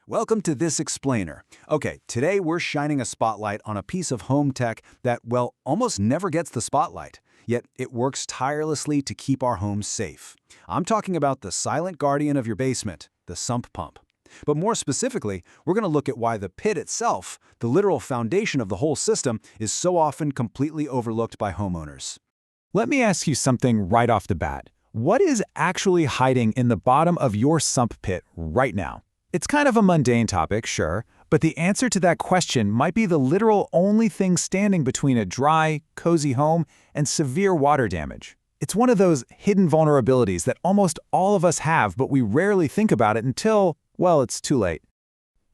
Welcome to This Explainer. Okay, today we're shining a spotlight on a piece of home tech that, well, almost never gets the spotlight, yet it works tirelessly to keep our homes safe. I'm talking about the silent guardian of your basement, the sump pump. But more specifically, we're going to look at why the pit itself, the literal foundation of the whole system, is so often completely overlooked by homeowners. Let me ask you something right off the bat. What is actually hiding in the bottom of your sump pit right now? It's kind of a mundane topic, sure, but the answer to that question might be the literal only thing standing between a dry, cozy home and severe water damage. It's one of those hidden vulnerabilities that almost all of us have, but we rarely think about it until, well, it's too late.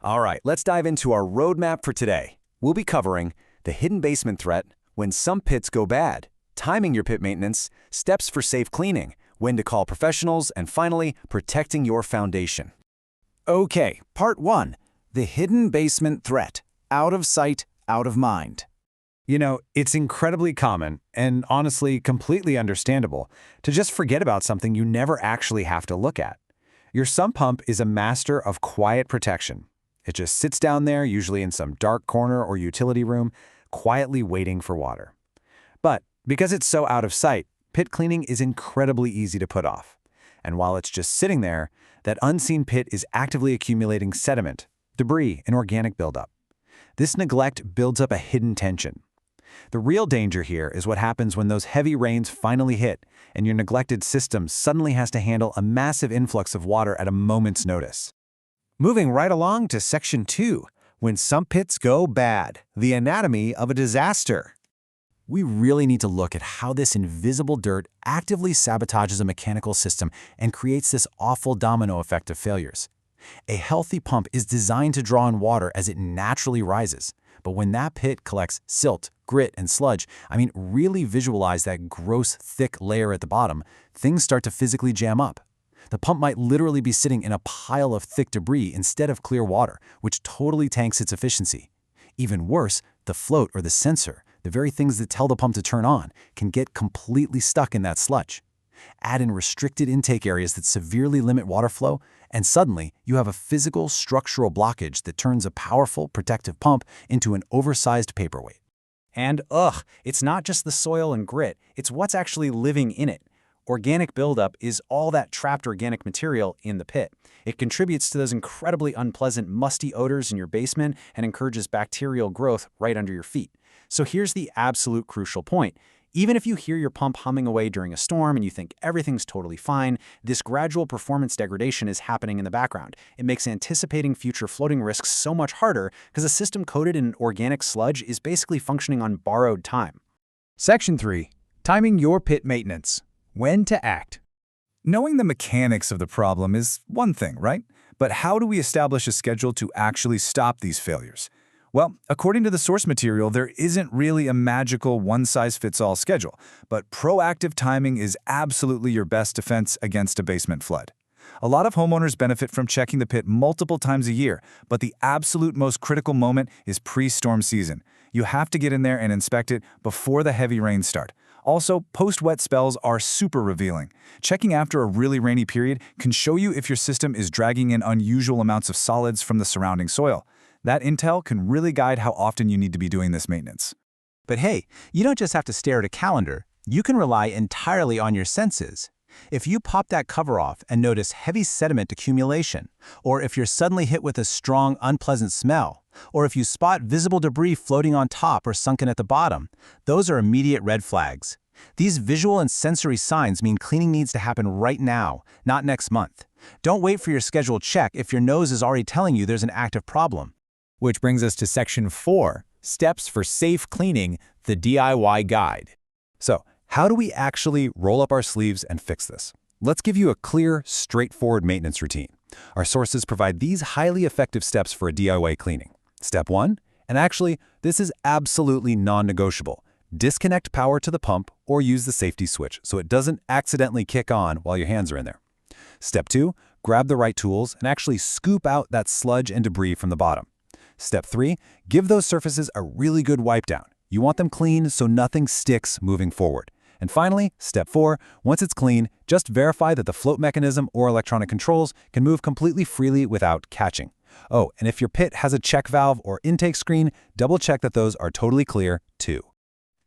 All right, let's dive into our roadmap for today. We'll be covering the hidden basement threat, when sump pits go bad, timing your pit maintenance, steps for safe cleaning, when to call professionals, and finally, protecting your foundation. Okay, part 1, the hidden basement threat. Out of sight, out of mind. You know, it's incredibly common, and honestly completely understandable, to just forget about something you never actually have to look at. Your sump pump is a master of quiet protection. It just sits down there, usually in some dark corner or utility room, quietly waiting for water. But because it's so out of sight, pit cleaning is incredibly easy to put off. And while it's just sitting there, that unseen pit is actively accumulating sediment, debris, and organic buildup. This neglect builds up a hidden tension. The real danger here is what happens when those heavy rains finally hit and your neglected system suddenly has to handle a massive influx of water at a moment's notice. Moving right along to Section 2, when sump pits go bad, the anatomy of a disaster. We really need to look at how this invisible dirt actively sabotages a mechanical system and creates this awful domino effect of failures. A healthy pump is designed to draw in water as it naturally rises. But when that pit collects silt, grit, and sludge, really visualize that gross, thick layer at the bottom, things start to physically jam up. The pump might literally be sitting in a pile of thick debris instead of clear water, which totally tanks its efficiency. Even worse, the float or the sensor, the very things that tell the pump to turn on, can get completely stuck in that sludge. Add in restricted intake areas that severely limit water flow, and suddenly you have a physical, structural blockage that turns a powerful, protective pump into an oversized paperweight. And it's not just the soil and grit, it's what's actually living in it. Organic buildup is all that trapped organic material in the pit. It contributes to those incredibly unpleasant, musty odors in your basement and encourages bacterial growth right under your feet. So here's the absolute crucial point. Even if you hear your pump humming away during a storm and you think everything's totally fine, this gradual performance degradation is happening in the background. It makes anticipating future flooding risks so much harder because a system coated in organic sludge is basically functioning on borrowed time. Section 3. Timing your pit maintenance. When to act. Knowing the mechanics of the problem is one thing, right? But how do we establish a schedule to actually stop these failures? Well, according to the source material, there isn't really a magical one-size-fits-all schedule, but proactive timing is absolutely your best defense against a basement flood. A lot of homeowners benefit from checking the pit multiple times a year, but the absolute most critical moment is pre-storm season. You have to get in there and inspect it before the heavy rains start. Also, post-wet spells are super revealing. Checking after a really rainy period can show you if your system is dragging in unusual amounts of solids from the surrounding soil. That intel can really guide how often you need to be doing this maintenance. But hey, you don't just have to stare at a calendar. You can rely entirely on your senses. If you pop that cover off and notice heavy sediment accumulation, or if you're suddenly hit with a strong, unpleasant smell, or if you spot visible debris floating on top or sunken at the bottom, those are immediate red flags. These visual and sensory signs mean cleaning needs to happen right now, not next month. Don't wait for your scheduled check if your nose is already telling you there's an active problem. Which brings us to Section 4, Steps for Safe Cleaning, the DIY Guide. So, how do we actually roll up our sleeves and fix this? Let's give you a clear, straightforward maintenance routine. Our sources provide these highly effective steps for a DIY cleaning. Step 1, and actually, this is absolutely non-negotiable. Disconnect power to the pump or use the safety switch so it doesn't accidentally kick on while your hands are in there. Step 2, grab the right tools and actually scoop out that sludge and debris from the bottom. Step 3, give those surfaces a really good wipe down. You want them clean so nothing sticks moving forward. And finally, Step 4, once it's clean, just verify that the float mechanism or electronic controls can move completely freely without catching. Oh, and if your pit has a check valve or intake screen, double-check that those are totally clear, too.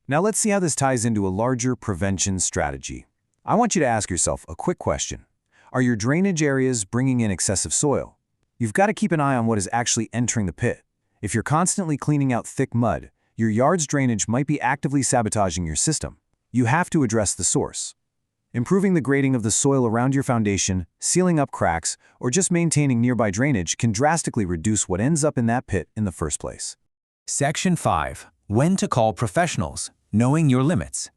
Now let's see how this ties into a larger prevention strategy. I want you to ask yourself a quick question. Are your drainage areas bringing in excessive soil? You've got to keep an eye on what is actually entering the pit. If you're constantly cleaning out thick mud, your yard's drainage might be actively sabotaging your system. You have to address the source. Improving the grading of the soil around your foundation, sealing up cracks, or just maintaining nearby drainage can drastically reduce what ends up in that pit in the first place. Section 5. When to call professionals. Knowing your limits.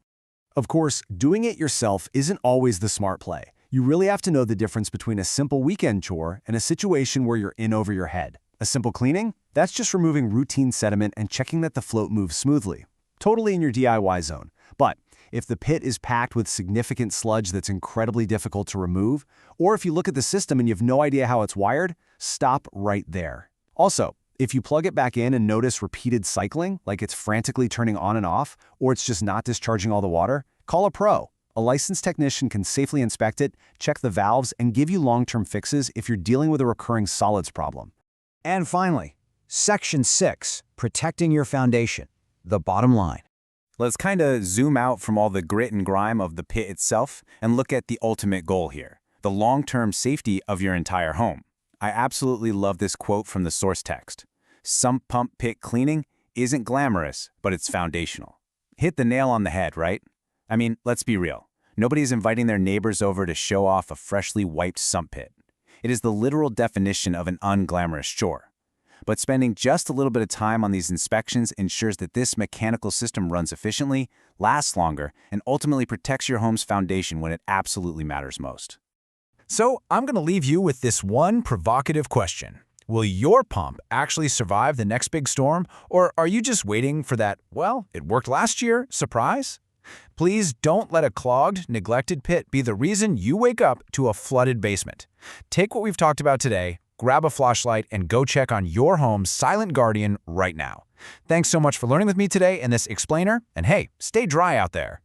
Of course, doing it yourself isn't always the smart play. You really have to know the difference between a simple weekend chore and a situation where you're in over your head. A simple cleaning? That's just removing routine sediment and checking that the float moves smoothly. Totally in your DIY zone. But if the pit is packed with significant sludge that's incredibly difficult to remove, or if you look at the system and you have no idea how it's wired, stop right there. Also, if you plug it back in and notice repeated cycling, like it's frantically turning on and off, or it's just not discharging all the water, call a pro. A licensed technician can safely inspect it, check the valves, and give you long-term fixes if you're dealing with a recurring solids problem. And finally, Section 6, protecting your foundation, the bottom line. Let's kind of zoom out from all the grit and grime of the pit itself and look at the ultimate goal here, the long-term safety of your entire home. I absolutely love this quote from the source text. Sump pump pit cleaning isn't glamorous, but it's foundational. Hit the nail on the head, right? I mean, let's be real. Nobody's inviting their neighbors over to show off a freshly wiped sump pit. It is the literal definition of an unglamorous chore. But spending just a little bit of time on these inspections ensures that this mechanical system runs efficiently, lasts longer, and ultimately protects your home's foundation when it absolutely matters most. So I'm going to leave you with this one provocative question. Will your pump actually survive the next big storm, or are you just waiting for that, well, it worked last year, surprise? Please don't let a clogged, neglected pit be the reason you wake up to a flooded basement. Take what we've talked about today, grab a flashlight, and go check on your home's silent guardian right now. Thanks so much for learning with me today in this explainer, and hey, stay dry out there.